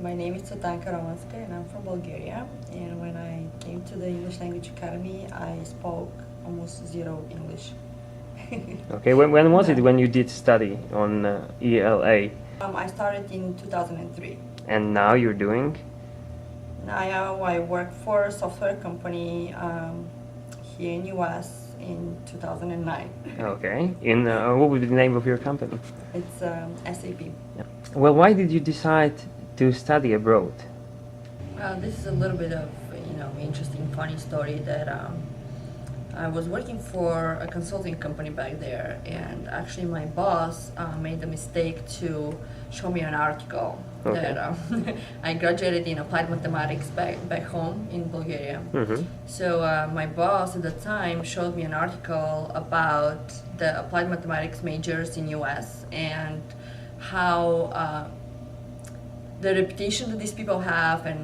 My name is Tsvetanka and I'm from Bulgaria. And when I came to the English Language Academy, I spoke almost zero English. Okay, when was it when you did study on ELA? I started in 2003. And now you're doing? Now I work for a software company here in U.S. in 2009. Okay. In what would be the name of your company? It's SAP. Yeah. Well, why did you decide to study abroad? This is a little bit of interesting, funny story that I was working for a consulting company back there, and actually my boss made the mistake to show me an article that I graduated in applied mathematics back home in Bulgaria. So my boss at the time showed me an article about the applied mathematics majors in U.S. and how the reputation that these people have, and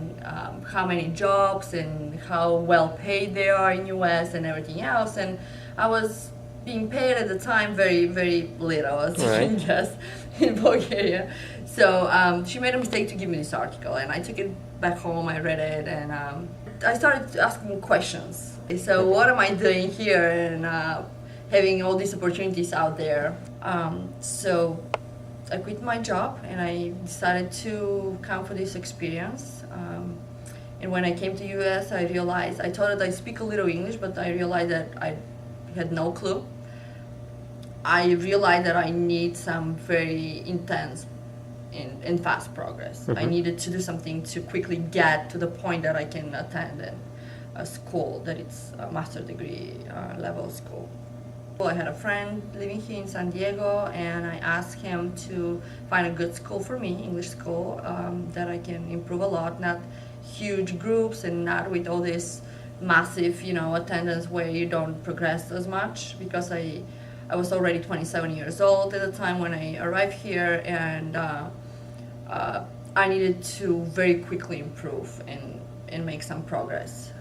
how many jobs and how well paid they are in U.S. and everything else. And I was being paid at the time very, very little, as you can guess, in Bulgaria. So she made a mistake to give me this article, and I took it back home, I read it, and I started asking questions. So what am I doing here, and having all these opportunities out there? So I quit my job and I decided to come for this experience. And when I came to U.S., I realized, I thought that I speak a little English, but I realized that I had no clue. I realized that I need some very intense and fast progress. I needed to do something to quickly get to the point that I can attend a school that it's a master's degree level school. I had a friend living here in San Diego, and I asked him to find a good school for me, English school, that I can improve a lot, not huge groups and not with all this massive, attendance where you don't progress as much, because I was already 27 years old at the time when I arrived here, and I needed to very quickly improve and make some progress.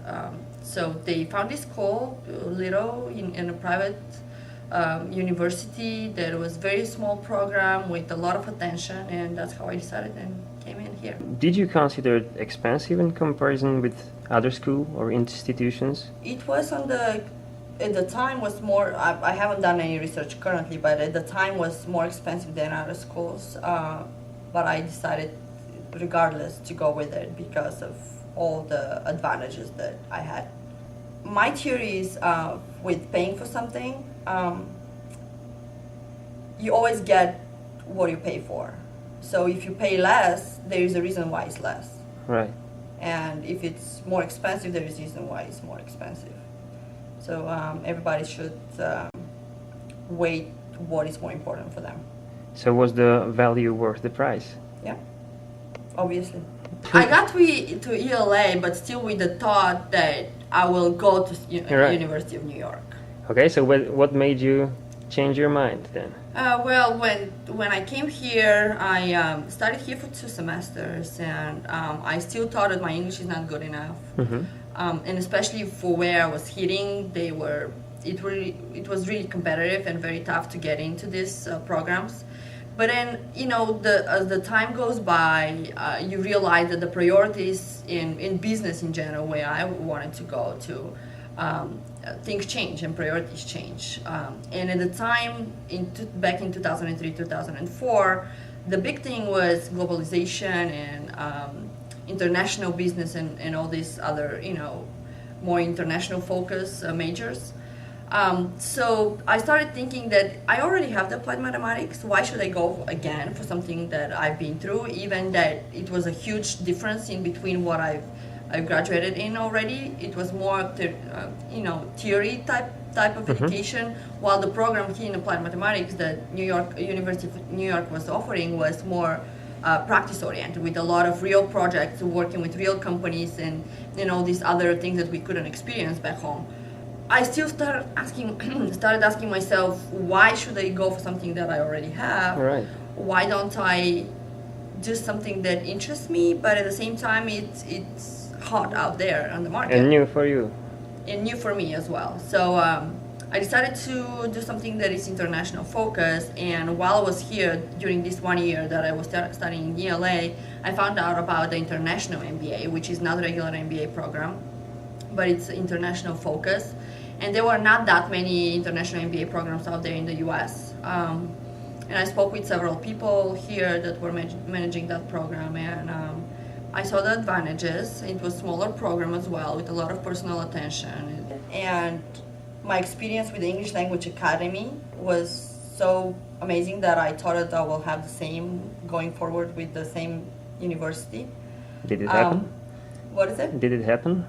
So they found this school, little, in a private university that was very small program with a lot of attention, and that's how I decided and came in here. Did you consider it expensive in comparison with other school or institutions? It was at the time was more, I haven't done any research currently, but at the time was more expensive than other schools, but I decided regardless to go with it because of all the advantages that I had. My theory is with paying for something, you always get what you pay for. So if you pay less, there is a reason why it's less. Right. And if it's more expensive, there is a reason why it's more expensive. So everybody should weigh what is more important for them. So was the value worth the price? Yeah, obviously. I got to ELA, but still with the thought that I will go to University of New York. Okay, so what made you change your mind then? Well, when I came here, I studied here for 2 semesters, and I still thought that my English is not good enough. And especially for where I was hitting, it was really competitive and very tough to get into these programs. But then, as the time goes by, you realize that the priorities in business in general, where I wanted to go to, things change and priorities change. And at the time, back in 2003, 2004, the big thing was globalization and international business and all these other, more international focus majors. So I started thinking that I already have the applied mathematics. Why should I go again for something that I've been through, even that it was a huge difference in between what I've graduated in already. It was more, theory type of education, while the program here in applied mathematics that University of New York was offering was more practice oriented, with a lot of real projects, working with real companies and all these other things that we couldn't experience back home. I still started asking myself, why should I go for something that I already have? Right. Why don't I do something that interests me, but at the same time it's hot out there on the market. And new for you. And new for me as well. So I decided to do something that is international focused, and while I was here during this 1 year that I was studying in ELA, I found out about the international MBA, which is not a regular MBA program, but it's international focus. And there were not that many international MBA programs out there in the U.S. And I spoke with several people here that were managing that program, and I saw the advantages. It was a smaller program as well, with a lot of personal attention. And my experience with the English Language Academy was so amazing that I thought that I will have the same going forward with the same university. Did it happen? What is it? Did it happen?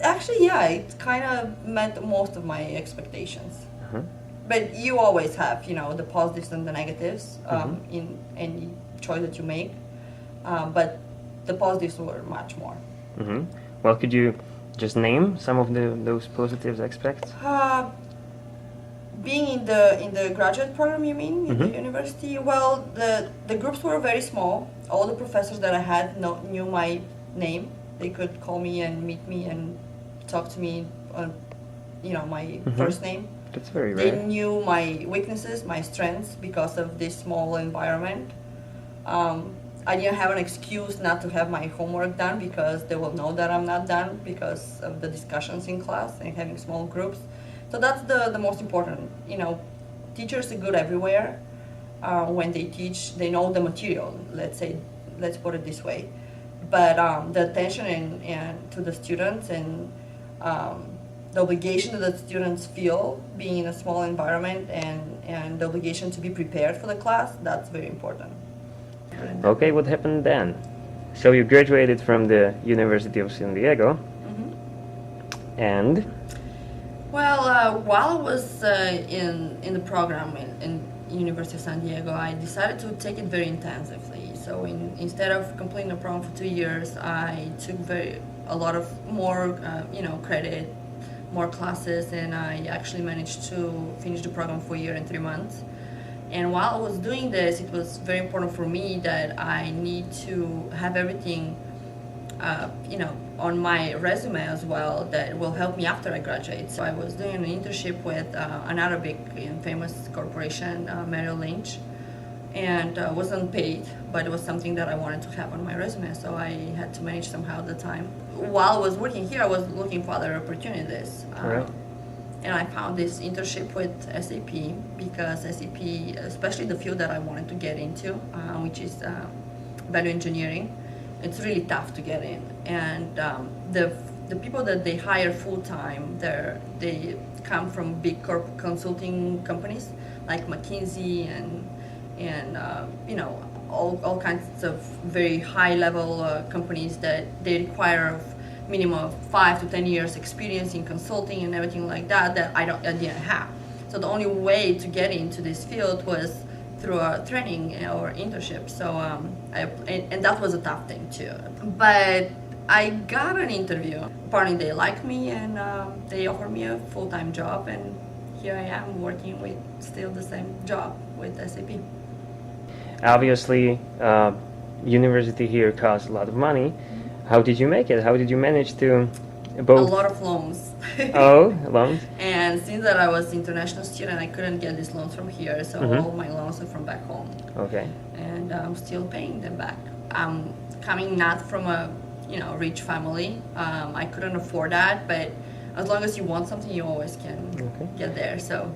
Actually, yeah, it kind of met most of my expectations. Uh-huh. But you always have, the positives and the negatives in any choice that you make. But the positives were much more. Mm-hmm. Well, could you just name some of those positive aspects? Being in the graduate program, you mean, in the Mm-hmm. university? Well, the groups were very small. All the professors that I had knew my name. They could call me and meet me and talk to me on, my first name. That's very They rare. knew my weaknesses, my strengths, because of this small environment. I didn't have an excuse not to have my homework done, because they will know that I'm not done because of the discussions in class and having small groups. So that's the most important. Teachers are good everywhere. When they teach, they know the material. Let's put it this way. But the attention and to the students and the obligation that the students feel being in a small environment and the obligation to be prepared for the class, that's very important. Okay, what happened then? So you graduated from the University of San Diego, and Well, while I was in the program in University of San Diego, I decided to take it very intensively. So instead of completing the program for 2 years, I took a lot of more credit, more classes, and I actually managed to finish the program for a year and 3 months. And while I was doing this, it was very important for me that I need to have everything on my resume as well that will help me after I graduate. So I was doing an internship with another big and famous corporation, Merrill Lynch, and wasn't paid, but it was something that I wanted to have on my resume, so I had to manage somehow at the time. While I was working here, I was looking for other opportunities. Right. And I found this internship with SAP, because SAP, especially the field that I wanted to get into, which is value engineering, it's really tough to get in. And the people that they hire full-time, they come from big consulting companies like McKinsey and all kinds of very high-level companies that they require minimum of 5 to 10 years experience in consulting and everything like that I didn't have. So the only way to get into this field was through a training or internship. So and that was a tough thing too. But I got an interview. Apparently they liked me, and they offered me a full-time job, and here I am working with still the same job with SAP. obviously university here costs a lot of money. How did you make it? How did you manage to both? A lot of loans. Oh, loans? And since that I was international student, I couldn't get these loans from here, so Mhm. all my loans are from back home. Okay. And I'm still paying them back. I'm coming not from a rich family. I couldn't afford that, but as long as you want something, you always can Okay. get there. So